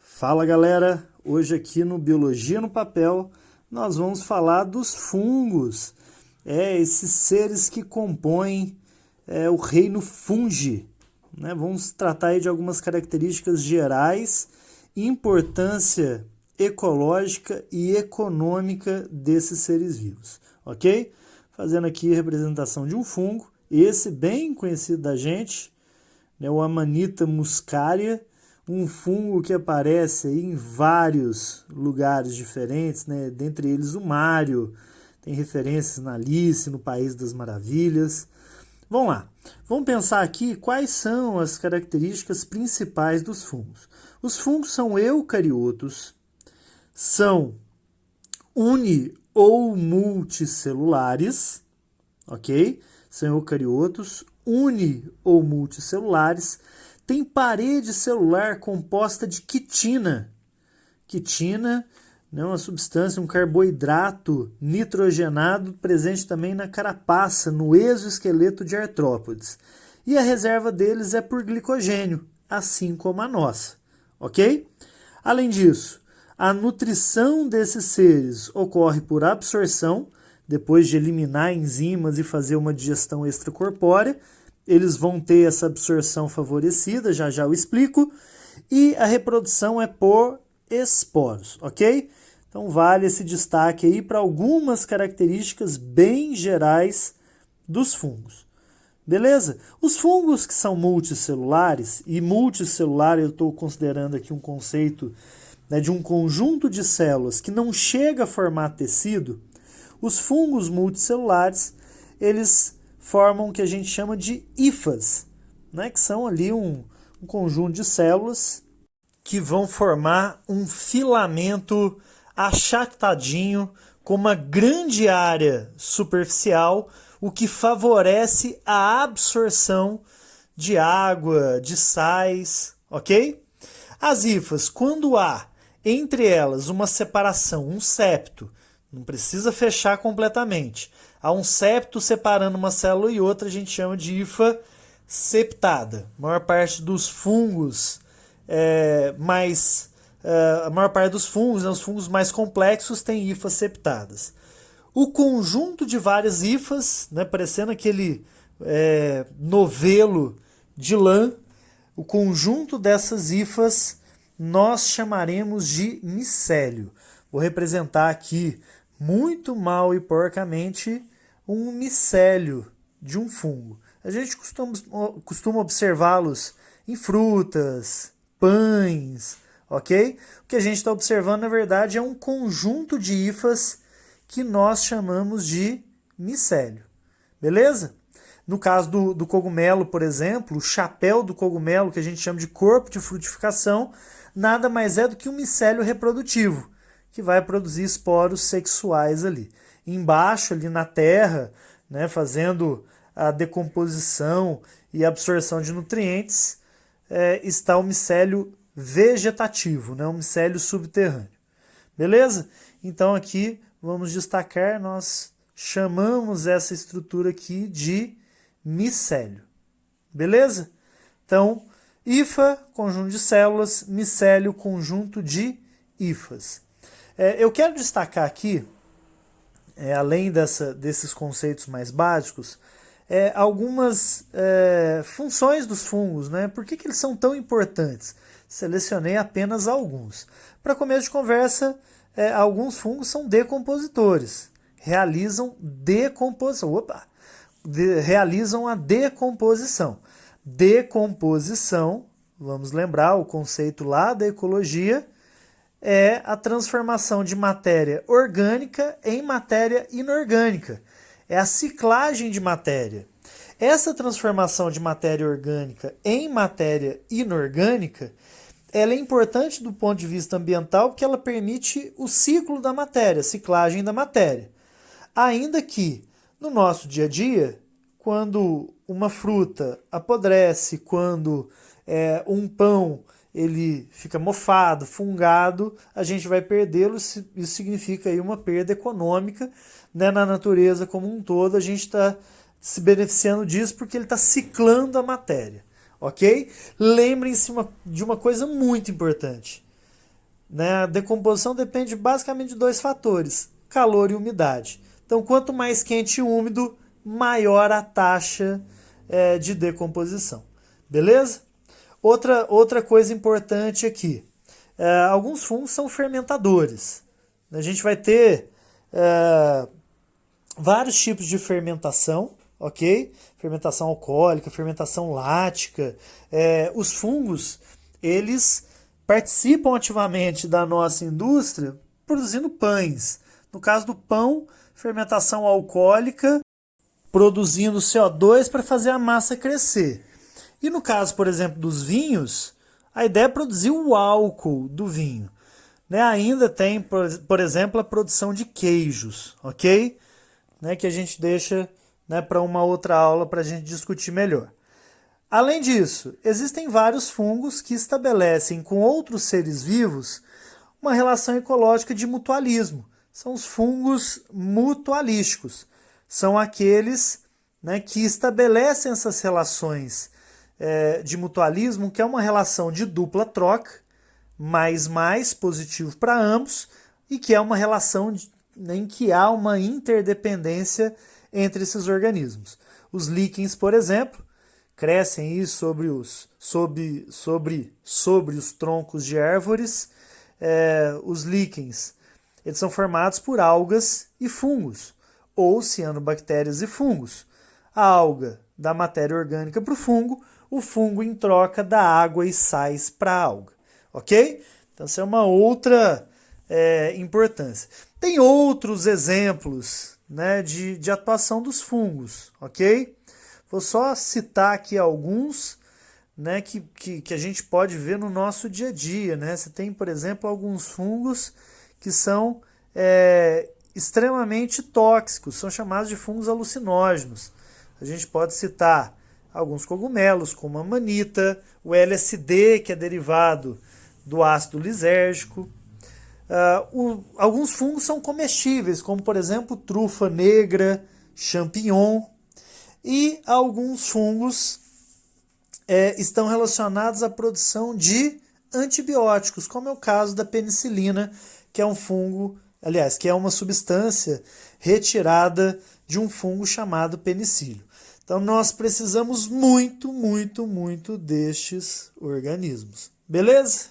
Fala galera, hoje aqui no Biologia no Papel nós vamos falar dos fungos, esses seres que compõem o reino fungi, né? Vamos tratar aí de algumas características gerais, importância ecológica e econômica desses seres vivos, ok? Fazendo aqui a representação de um fungo, esse bem conhecido da gente, né, o Amanita muscaria, um fungo que aparece aí em vários lugares diferentes, né? Dentre eles o Mário, tem referências na Alice, no País das Maravilhas. Vamos lá, vamos pensar aqui quais são as características principais dos fungos. Os fungos são eucariotos, são uni- ou multicelulares, ok? São eucariotos, uni- ou multicelulares, tem parede celular composta de quitina. Quitina é uma substância, um carboidrato nitrogenado presente também na carapaça, no exoesqueleto de artrópodes. E a reserva deles é por glicogênio, assim como a nossa, ok? Além disso, a nutrição desses seres ocorre por absorção, depois de eliminar enzimas e fazer uma digestão extracorpórea. Eles vão ter essa absorção favorecida, já já eu explico, e a reprodução é por esporos, ok? Então vale esse destaque aí para algumas características bem gerais dos fungos. Beleza? Os fungos que são multicelulares, e multicelular eu estou considerando aqui um conceito, né, de um conjunto de células que não chega a formar tecido, os fungos multicelulares, eles formam o que a gente chama de hifas, né, que são ali um conjunto de células que vão formar um filamento achatadinho com uma grande área superficial, o que favorece a absorção de água, de sais, ok? As hifas, quando há entre elas uma separação, um septo, não precisa fechar completamente, há um septo separando uma célula e outra, a gente chama de hifa septada. A maior parte dos fungos a maior parte dos fungos, né, os fungos mais complexos, têm hifas septadas. O conjunto de várias hifas, né, parecendo aquele novelo de lã, o conjunto dessas hifas nós chamaremos de micélio. Vou representar aqui muito mal e porcamente um micélio de um fungo. A gente costuma observá-los em frutas, pães, ok? O que a gente está observando, na verdade, é um conjunto de hifas que nós chamamos de micélio. Beleza? No caso do cogumelo, por exemplo, o chapéu do cogumelo, que a gente chama de corpo de frutificação, nada mais é do que um micélio reprodutivo, que vai produzir esporos sexuais ali. Embaixo, ali na terra, né, fazendo a decomposição e absorção de nutrientes, está o micélio vegetativo, né, um micélio subterrâneo. Beleza? Então aqui vamos destacar, nós chamamos essa estrutura aqui de micélio. Beleza? Então, hifa, conjunto de células, micélio, conjunto de hifas. Eu quero destacar aqui, além desses conceitos mais básicos, algumas funções dos fungos, né? Por que eles são tão importantes? Selecionei apenas alguns. Para começo de conversa, alguns fungos são decompositores, realizam decomposição. Realizam a decomposição. Decomposição, vamos lembrar o conceito lá da ecologia, é a transformação de matéria orgânica em matéria inorgânica. É a ciclagem de matéria. Essa transformação de matéria orgânica em matéria inorgânica, ela é importante do ponto de vista ambiental porque ela permite o ciclo da matéria, a ciclagem da matéria. Ainda que no nosso dia a dia, quando uma fruta apodrece, quando um pão ele fica mofado, fungado, a gente vai perdê-lo. Isso significa aí uma perda econômica, né, na natureza como um todo. A gente está se beneficiando disso porque ele está ciclando a matéria, ok? Lembrem-se de uma coisa muito importante, né? A decomposição depende basicamente de dois fatores, calor e umidade. Então, quanto mais quente e úmido, maior a taxa de decomposição. Beleza? Outra coisa importante aqui. Alguns fungos são fermentadores. A gente vai ter vários tipos de fermentação, ok? Fermentação alcoólica, fermentação lática. Os fungos, eles participam ativamente da nossa indústria produzindo pães. No caso do pão, fermentação alcoólica, produzindo CO2 para fazer a massa crescer. E no caso, por exemplo, dos vinhos, a ideia é produzir o álcool do vinho. Né? Ainda tem, por exemplo, a produção de queijos, ok? Né? Que a gente deixa, né, para uma outra aula para a gente discutir melhor. Além disso, existem vários fungos que estabelecem com outros seres vivos uma relação ecológica de mutualismo. São os fungos mutualísticos. São aqueles, né, que estabelecem essas relações de mutualismo, que é uma relação de dupla troca, mais positivo para ambos, e que é uma relação em que há uma interdependência entre esses organismos. Os líquens, por exemplo, crescem aí sobre os troncos de árvores. Os líquens, eles são formados por algas e fungos, ou cianobactérias e fungos. A alga dá matéria orgânica para o fungo em troca dá água e sais para a alga. Ok? Então, essa é uma outra importância. Tem outros exemplos, né, de atuação dos fungos. Ok? Vou só citar aqui alguns, né, que a gente pode ver no nosso dia a dia. Né? Você tem, por exemplo, alguns fungos que são extremamente tóxicos, são chamados de fungos alucinógenos. A gente pode citar alguns cogumelos, como a manita, o LSD, que é derivado do ácido lisérgico. Alguns fungos são comestíveis, como por exemplo trufa negra, champignon. E alguns fungos estão relacionados à produção de antibióticos, como é o caso da penicilina, que é um fungo, aliás, que é uma substância retirada de um fungo chamado penicílio. Então nós precisamos muito destes organismos. Beleza?